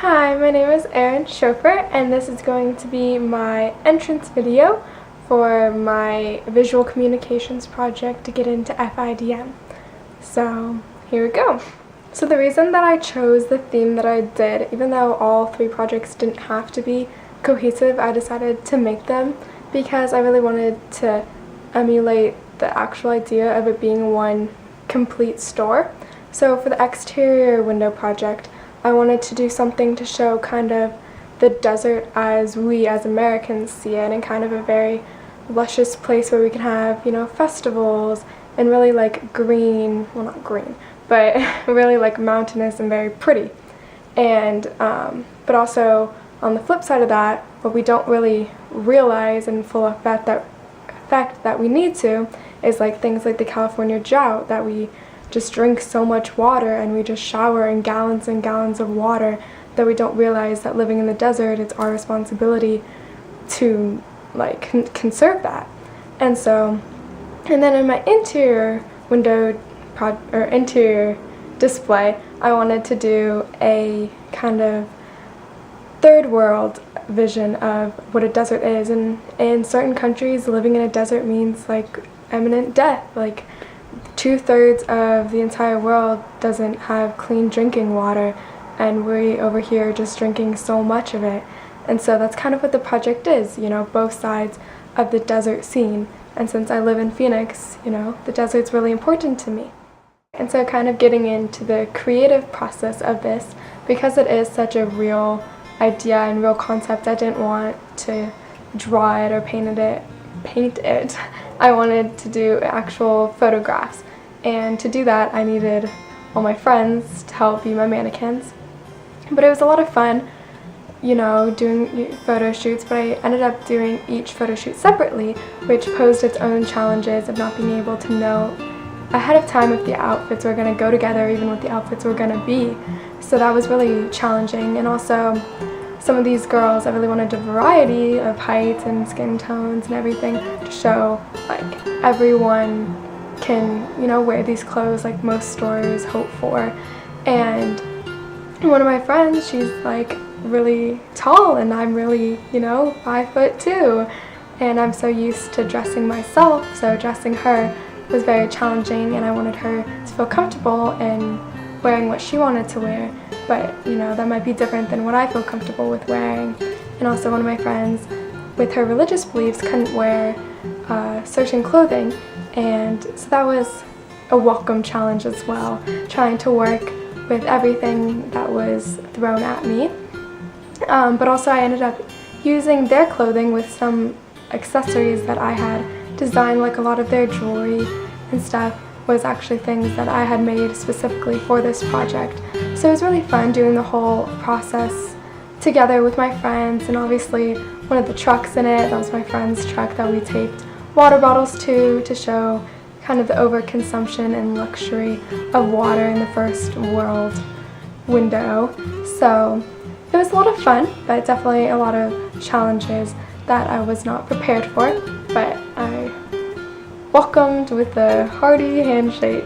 Hi, my name is Erin Shoffer, and this is going to be my entrance video for my visual communications project to get into FIDM. So here we go. So the reason that I chose the theme that I did, even though all three projects didn't have to be cohesive, I decided to make them because I really wanted to emulate the actual idea of it being one complete store. So for the exterior window project, I wanted to do something to show kind of the desert as we as Americans see it, and kind of a very luscious place where we can have, festivals and really like green, well not green, but really like mountainous and very pretty. And but also on the flip side of that, what we don't really realize in full effect that we need to is like things like the California drought, that we just drink so much water and we just shower in gallons and gallons of water, that we don't realize that living in the desert, it's our responsibility to like conserve that. And then in my interior window interior display, I wanted to do a kind of third world vision of what a desert is. And in certain countries, living in a desert means like imminent death. Like 2/3 of the entire world doesn't have clean drinking water, and we over here are just drinking so much of it. And so that's kind of what the project is, both sides of the desert scene. And since I live in Phoenix, the desert's really important to me. And so kind of getting into the creative process of this, because it is such a real idea and real concept, I didn't want to draw it or paint it. I wanted to do actual photographs, and to do that I needed all my friends to help be my mannequins. But it was a lot of fun, doing photo shoots, but I ended up doing each photo shoot separately, which posed its own challenges of not being able to know ahead of time if the outfits were going to go together, even what the outfits were going to be. So that was really challenging. And also, some of these girls, I really wanted a variety of heights and skin tones and everything to show like everyone can, wear these clothes like most stores hope for. And one of my friends, she's like really tall and I'm really, 5'2", and I'm so used to dressing myself, so dressing her was very challenging, and I wanted her to feel comfortable in wearing what she wanted to wear. But that might be different than what I feel comfortable with wearing. And also one of my friends with her religious beliefs couldn't wear certain clothing, and so that was a welcome challenge as well, trying to work with everything that was thrown at me. But also I ended up using their clothing with some accessories that I had designed, like a lot of their jewelry and stuff was actually things that I had made specifically for this project. So it was really fun doing the whole process together with my friends, and obviously one of the trucks in it, that was my friend's truck that we taped water bottles to show kind of the overconsumption and luxury of water in the first world window. So it was a lot of fun, but definitely a lot of challenges that I was not prepared for, but I welcomed with a hearty handshake.